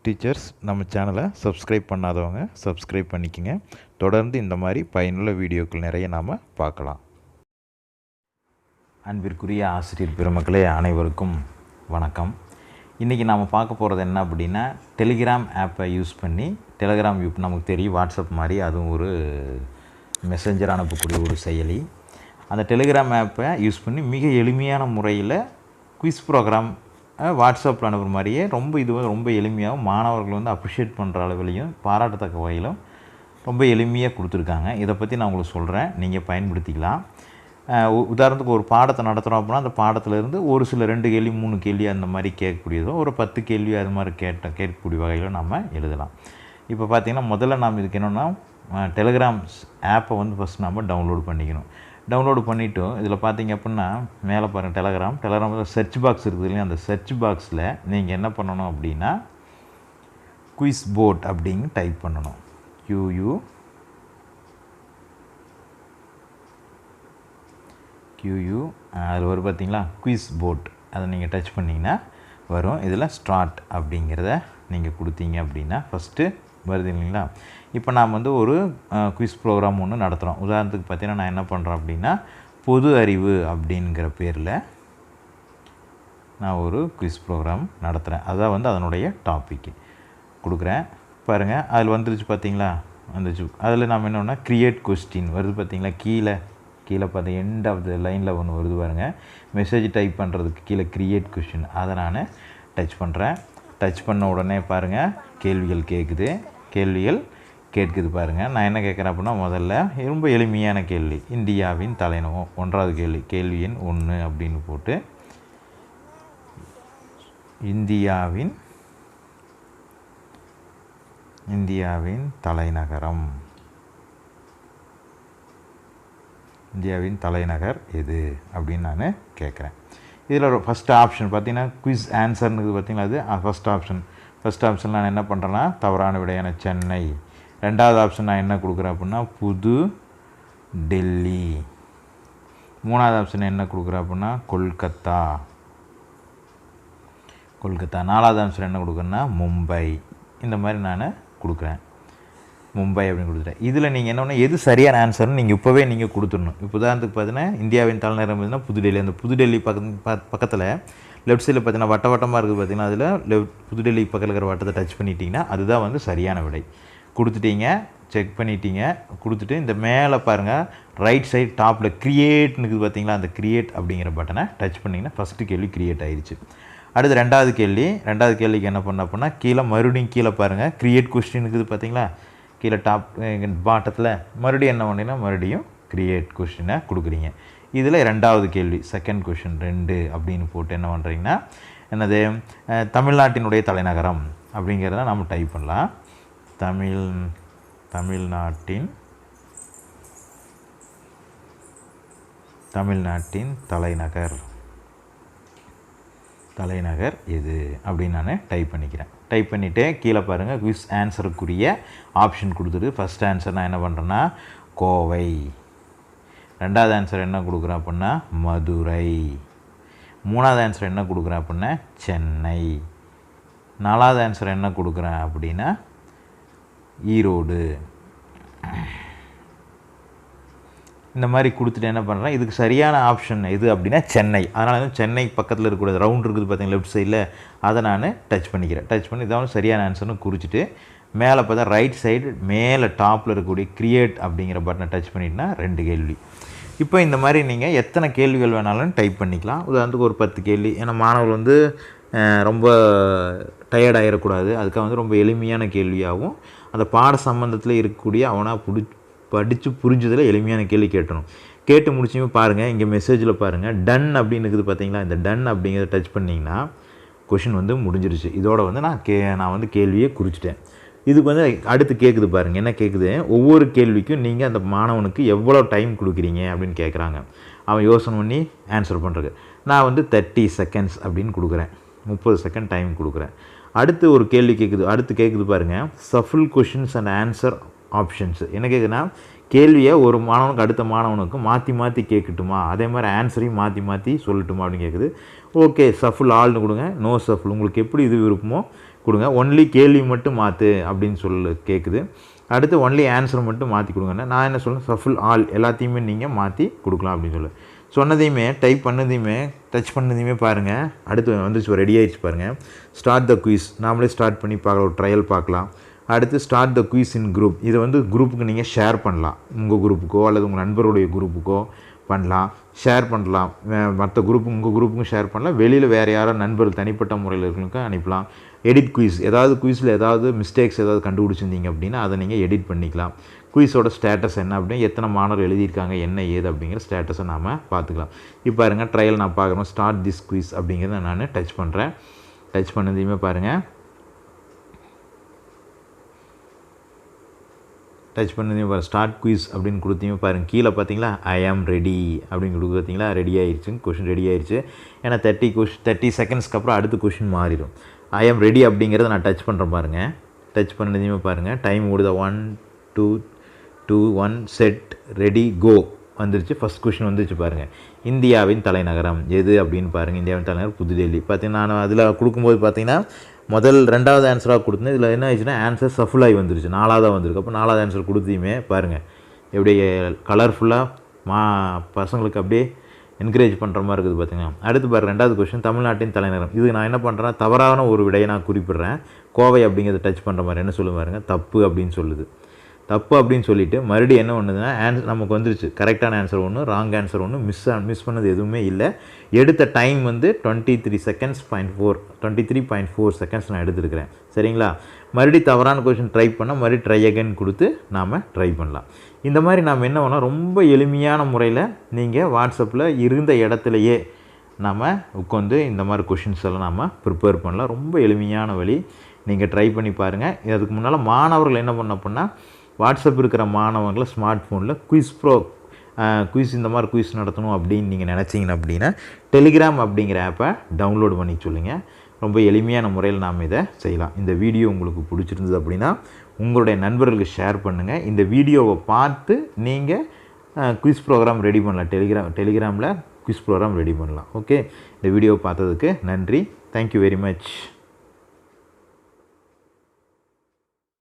Teachers நம்ம சேனலை subscribe பண்ணாதவங்க சப்ஸ்கிரைப் பண்ணிக்கங்க. தொடர்ந்து இந்த மாதிரி பயனுள்ள வீடியோக்கள் நிறைய நாம் பார்க்கலாம். அன்பிற்குரிய ஆசிரியர் பெருமக்களே அனைவருக்கும் வணக்கம். இன்றைக்கி நாம் பார்க்க போகிறது என்ன அப்படின்னா, டெலிகிராம் ஆப்பை யூஸ் பண்ணி, டெலிகிராம் நமக்கு தெரியும் வாட்ஸ்அப் மாதிரி அதுவும் ஒரு மெசஞ்சர் அனுப்பக்கூடிய ஒரு செயலி. அந்த டெலிகிராம் ஆப்பை யூஸ் பண்ணி மிக எளிமையான முறையில் குவிஸ் ப்ரோக்ராம் வாட்ஸ்அப்பில் அனுப்புகிற மாதிரியே ரொம்ப எளிமையாகவும் மாணவர்கள் அப்ரிஷியேட் பண்ணுற அளவிலையும் பாராட்டத்தக்க வகையிலும் ரொம்ப எளிமையாக கொடுத்துருக்காங்க. இதை பற்றி நான் உங்களுக்கு சொல்கிறேன், நீங்கள் பயன்படுத்திக்கலாம். உதாரணத்துக்கு ஒரு பாடத்தை நடத்துகிறோம் அப்படின்னா அந்த பாடத்திலேருந்து ஒரு சில 2 கேள்வி 3 கேள்வி அந்த மாதிரி கேட்கக்கூடியதோ ஒரு 10 கேள்வி அது மாதிரி கேட்கக்கூடிய வகையில் நம்ம எழுதலாம். இப்போ பார்த்திங்கன்னா முதல்ல நாம் இதுக்கு என்னென்னா டெலிகிராம் ஆப்பை ஃபஸ்ட் நம்ம டவுன்லோட் பண்ணிக்கணும். டவுன்லோடு பண்ணிவிட்டோம். இதில் பார்த்திங்க அப்படின்னா மேலே பாருங்கள் டெலகிராமில் சர்ச் பாக்ஸ் இருக்குது இல்லையா, அந்த சர்ச் பாக்ஸில் நீங்கள் என்ன பண்ணணும் அப்படின்னா குவிஸ் போட் அப்படிங்க டைப் பண்ணணும். QU அதில் வரும் பார்த்திங்களா குவிஸ் போட், அதை நீங்கள் டச் பண்ணிங்கன்னா வரும். இதில் ஸ்டார்ட் அப்படிங்கிறத நீங்கள் கொடுத்தீங்க அப்படின்னா ஃபஸ்ட்டு வருது இல்லைங்களா. இப்போ நாம் ஒரு குவிஸ் ப்ரோக்ராம் ஒன்று நடத்துகிறோம். உதாரணத்துக்கு பார்த்தீங்கன்னா நான் என்ன பண்ணுறேன் அப்படின்னா பொது அறிவு அப்படிங்கிற பேரில் நான் ஒரு குவிஸ் ப்ரோக்ராம் நடத்துகிறேன். அதான் அதனுடைய டாபிக் கொடுக்குறேன். பாருங்கள் அதில் வந்துருச்சு பார்த்தீங்களா, வந்துச்சு. அதில் நாம் என்னென்னா க்ரியேட் கொஸ்டின் வருது பார்த்தீங்களா, கீழே பார்த்து எண்ட் ஆஃப் த லைனில் ஒன்று வருது பாருங்கள், மெசேஜ் டைப் பண்ணுறதுக்கு கீழே க்ரியேட் கொஸ்டின், அதை நான் டச் பண்ணுறேன். டச் பண்ண உடனே பாருங்கள் கேள்விகள் கேட்குது பாருங்கள். நான் என்ன கேட்குறேன் அப்படின்னா முதல்ல ரொம்ப எளிமையான கேள்வி, இந்தியாவின் தலைநகரம், 1வது கேள்வி எண் 1 அப்படின்னு போட்டு இந்தியாவின் தலைநகர் எது அப்படின்னு நான் கேட்குறேன். இதில் ஃபஸ்ட் ஆப்ஷன் பார்த்திங்கன்னா குவிஸ் ஆன்சர்னுக்கு பார்த்திங்கன்னா அது ஃபஸ்ட் ஆப்ஷன் நான் என்ன பண்ணுறேன்னா தவறான விடையான சென்னை. 2வது ஆப்ஷன் நான் என்ன கொடுக்குறேன் அப்படின்னா புது டெல்லி. 3வது ஆப்ஷன் என்ன கொடுக்குறேன் அப்படின்னா கொல்கத்தா. 4வது ஆப்ஷன் என்ன கொடுக்குறேன்னா மும்பை. இந்த மாதிரி நான் கொடுக்குறேன், மும்பை அப்படின்னு கொடுத்துட்டேன். இதில் நீங்கள் என்னென்னா எது சரியான ஆன்சர்னு நீங்கள் இப்போவே நீங்கள் கொடுத்துடணும். இப்போ உதாரணத்துக்கு பார்த்தீங்கன்னா இந்தியாவின் தலைநகரம் பார்த்தீங்கன்னா புதுடெல்லி. அந்த புதுடெல்லி பக்கத்தில் லெஃப்ட் சைடில் பார்த்தீங்கன்னா வட்டமாக இருக்குது பார்த்தீங்கன்னா, அதில் புதுடெல்லி பக்கத்தில் இருக்கிற வட்டத்தை டச் பண்ணிட்டீங்கன்னா அதுதான் சரியான விடை. கொடுத்துட்டீங்க, செக் பண்ணிட்டீங்க. கொடுத்துட்டு இந்த மேலே பாருங்கள் ரைட் சைடு டாப்பில் க்ரியேட்னு இருக்குது பார்த்தீங்களா, அந்த க்ரியேட் அப்படிங்கிற பட்டனை டச் பண்ணிங்கன்னா ஃபஸ்ட்டு கேள்வி க்ரியேட் ஆயிடுச்சு. அடுத்து 2வது கேள்விக்கு என்ன பண்ண அப்படின்னா கீழே பாருங்கள் க்ரியேட் கொஸ்டின் இருக்குது பார்த்தீங்களா, கீழே டாப் பாட்டத்தில் மறுபடியும் என்ன பண்ணிங்கன்னா மறுபடியும் க்ரியேட் கொஸ்டினை கொடுக்குறீங்க. இதில் 2வது கேள்வி செகண்ட் கொஸ்டின் 2 அப்படின்னு போட்டு என்ன பண்ணுறீங்கன்னா என்னது தமிழ்நாட்டினுடைய தலைநகரம் அப்படிங்கிறத நம்ம டைப் பண்ணலாம். தமிழ்நாட்டின் தலைநகர் எது அப்படின்னு நான் டைப் பண்ணிக்கிறேன். டைப் பண்ணிவிட்டு கீழே பாருங்கள் குவிஸ் ஆன்சருக்குரிய ஆப்ஷன் கொடுத்துட்டு ஃபஸ்ட் ஆன்சர் நான் என்ன பண்ணுறேன்னா கோவை. 2வது ஆன்சர் என்ன கொடுக்குறேன் அப்படின்னா மதுரை. 3வது ஆன்சர் என்ன கொடுக்குறேன் அப்படின்னா சென்னை. 4வது ஆன்சர் என்ன கொடுக்குறேன் அப்படின்னா ஈரோடு. இந்த மாதிரி கொடுத்துட்டு என்ன பண்ணுறேன், இதுக்கு சரியான ஆப்ஷன் எது அப்படின்னா சென்னை. அதனால் சென்னை பக்கத்தில் இருக்கக்கூடிய ரவுண்ட் இருக்குது பார்த்தீங்கன்னா லெஃப்ட் சைடில், அதை நான் டச் பண்ணி இதான் சரியான ஆன்சர்னு குறிச்சிட்டு மேலே பார்த்தா ரைட் சைடு மேலே டாப்பில் இருக்கக்கூடிய க்ரியேட் அப்படிங்கிற பட்டனை டச் பண்ணிட்டுனா 2 கேள்வி. இப்போ இந்த மாதிரி நீங்கள் எத்தனை கேள்விகள் வேணாலும் டைப் பண்ணிக்கலாம். உதாரணத்துக்கு ஒரு 10 கேள்வி. ஏன்னா மாணவர் ரொம்ப டயர்ட் ஆகிடக்கூடாது, அதுக்காக ரொம்ப எளிமையான கேள்வியாகவும் அந்த பாட சம்பந்தத்தில் இருக்கக்கூடிய அவனாக படித்து புரிஞ்சதில் எளிமையான கேள்வி கேட்டு முடிச்சுமே பாருங்கள். இங்கே மெசேஜில் பாருங்கள் டன் அப்படின்னு இருக்குது பார்த்தீங்களா, இந்த டன் அப்படிங்கிறத டச் பண்ணிங்கன்னா கொஷின் முடிஞ்சிருச்சு. இதோட நான் கேள்வியை குறிச்சிட்டேன். இதுக்கு அடுத்து கேட்குது பாருங்கள், என்ன கேட்குது, ஒவ்வொரு கேள்விக்கும் நீங்கள் அந்த மாணவனுக்கு எவ்வளோ டைம் கொடுக்குறீங்க அப்படின்னு கேட்குறாங்க. அவன் யோசனை பண்ணி ஆன்சர் பண்ணுறதுக்கு நான் 30 செகண்ட்ஸ் அப்படின்னு கொடுக்குறேன், 30 செகண்ட் டைம் கொடுக்குறேன். அடுத்து ஒரு கேள்வி கேட்குது பாருங்கள் சஃபில் கொஷின்ஸ் அண்ட் ஆன்சர் ஆப்ஷன்ஸ். என்ன கேட்குதுன்னா கேள்வியை ஒரு மாணவனுக்கு அடுத்த மாணவனுக்கு மாற்றி கேட்கட்டுமா, அதே மாதிரி ஆன்சரையும் மாற்றி சொல்லட்டுமா அப்படின்னு கேட்குது. ஓகே சஃபுல் ஆல்னு கொடுங்க, நோ சஃபுல் உங்களுக்கு எப்படி இது விருப்பமோ கொடுங்க. ஒன்லி கேள்வி மட்டும் மாற்று அப்படின்னு கேட்குது. அடுத்து ஒன்லி ஆன்சர் மட்டும் மாற்றி கொடுங்கண்ணா. நான் என்ன சொல்கிறேன், ஷஃபிள் ஆல் எல்லாத்தையுமே நீங்கள் மாற்றி கொடுக்கலாம் அப்படின்னு சொன்னதையுமே டைப் பண்ணதையுமே டச் பண்ணதையுமே பாருங்கள். அடுத்து வந்துச்சு ரெடி ஆகிடுச்சு பாருங்கள். ஸ்டார்ட் த குயிஸ் நாமளே ஸ்டார்ட் பண்ணி பார்க்கலாம், ஒரு ட்ரையல் பார்க்கலாம். அடுத்து start the quiz in group, இதை வந்து குரூப்புக்கு நீங்கள் ஷேர் பண்ணலாம். உங்கள் குரூப்புக்கோ அல்லது உங்கள் நண்பருடைய குரூப்புக்கோ பண்ணலாம், ஷேர் பண்ணலாம். மற்ற குரூப்புக்கு உங்கள் குரூப்புக்கும் ஷேர் பண்ணலாம். வெளியில் வேறு யாரோ நண்பர்கள் தனிப்பட்ட முறையில் இருக்கிறவங்களுக்கு அனுப்பலாம். எடிட் குயிஸ், ஏதாவது குயிஸில் ஏதாவது மிஸ்டேக்ஸ் ஏதாவது கண்டுபிடிச்சிருந்தீங்க அப்படின்னா அதை நீங்கள் எடிட் பண்ணிக்கலாம். குயிஸோட ஸ்டேட்டஸ் என்ன அப்படின்னு, எத்தனை மாணவர் எழுதியிருக்காங்க, என்ன ஏது அப்படிங்கிற ஸ்டேட்டஸை நாம் பார்த்துக்கலாம். இப்போ பாருங்கள், ட்ரையல் நான் பார்க்குறோம். ஸ்டார்ட் திஸ் குயிஸ் அப்படிங்கிறத நான் டச் பண்ணுறேன். டச் பண்ணதையுமே பாருங்கள், டச் பண்ணதையும் பாருங்கள். ஸ்டார்ட் குயிஸ் அப்படின்னு கொடுத்தீங்க பாருங்கள். கீழே பார்த்தீங்களா ஐ ஆம் ரெடி அப்படின்னு கொடுத்து பார்த்தீங்களா, ரெடி ஆயிடுச்சு. கொஷின் ரெடி ஆயிடுச்சு. ஏன்னா 30 செகண்ட்ஸ்க்கு அப்புறம் அடுத்த கொஷின் மாறிடும். ஐ ஆம் ரெடி அப்படிங்கிறத நான் டச் பண்ணுறேன் பாருங்கள். டச் பண்ணதையுமே பாருங்கள், டைம் ஓடுதா, 1 2 2 1 செட் ரெடி கோ வந்துருச்சு. ஃபஸ்ட் கொஷின் வந்துருச்சு பாருங்கள். இந்தியாவின் தலைநகரம் எது அப்படின்னு பாருங்கள். இந்தியாவின் தலைநகரம் புதுடெல்லி. பார்த்தீங்கன்னா நான் அதில் கொடுக்கும்போது பார்த்தீங்கன்னா ரெண்டாவது ஆன்சராக கொடுத்தேன். இதில் என்ன ஆயிடுச்சுன்னா ஆன்சர் ஷஃபிள் ஆகி வந்துருச்சு, 4ஆவதாக வந்திருக்கு. அப்போ 4ஆவது ஆன்சர் கொடுத்தையுமே பாருங்கள் எப்படி கலர்ஃபுல்லாக பசங்களுக்கு அப்படியே என்கரேஜ் பண்ணுற மாதிரி இருக்குது பார்த்தீங்கன்னா. அடுத்து பாருங்கள், ரெண்டாவது கொஸ்டின் தமிழ்நாட்டின் தலைநகரம். இது நான் என்ன பண்ணுறேன், தவறான ஒரு விடையை நான் குறிப்பிட்றேன். கோவை அப்படிங்கிறத டச் பண்ணுற மாதிரி என்ன சொல்லுங்க பாருங்கள், தப்பு அப்படின்னு சொல்லுது. தப்பு அப்படின்னு சொல்லிவிட்டு மறுபடியும் என்ன ஒன்றுதுன்னா நமக்கு வந்துருச்சு. கரெக்டான ஆன்சர் ஒன்று, ராங் ஆன்சர் ஒன்று, மிஸ் பண்ணது எதுவுமே இல்லை. எடுத்த டைம் வந்து 23.4 செகண்ட்ஸ் நான் எடுத்துருக்கிறேன். சரிங்களா? மறுபடியும் தவறான கொஷின் ட்ரை பண்ணால் மறுபடியும் ட்ரை அகைன் கொடுத்து நாம் ட்ரை பண்ணலாம். இந்த மாதிரி நாம் என்ன பண்ணோம், ரொம்ப எளிமையான முறையில் நீங்கள் வாட்ஸ்அப்பில் இருந்த இடத்துலையே நாம் உட்காந்து இந்த மாதிரி கொஷின்ஸ் எல்லாம் நாம் ப்ரிப்பேர் பண்ணலாம். ரொம்ப எளிமையான வழி, நீங்கள் ட்ரை பண்ணி பாருங்கள். அதுக்கு முன்னால் மாணவர்கள் என்ன பண்ண அப்படின்னா, வாட்ஸ்அப் இருக்கிற மாணவர்களை ஸ்மார்ட் ஃபோனில் குயிஸ் இந்த மாதிரி குயிஸ் நடத்தணும் அப்படின்னு நீங்கள் நினச்சிங்கன்னா அப்படின்னா டெலிகிராம் அப்படிங்கிற ஆப்பை டவுன்லோட் பண்ணி சொல்லுங்கள். ரொம்ப எளிமையான முறையில் நாம் இதை செய்யலாம். இந்த வீடியோ உங்களுக்கு பிடிச்சிருந்தது அப்படின்னா உங்களுடைய நண்பர்களுக்கு ஷேர் பண்ணுங்கள். இந்த வீடியோவை பார்த்து நீங்கள் குயிஸ் ப்ரோக்ராம் ரெடி பண்ணலாம். டெலிகிராமில் குயிஸ் ப்ரோக்ராம் ரெடி பண்ணலாம். ஓகே, இந்த வீடியோவை பார்த்ததுக்கு நன்றி. Thank you very much.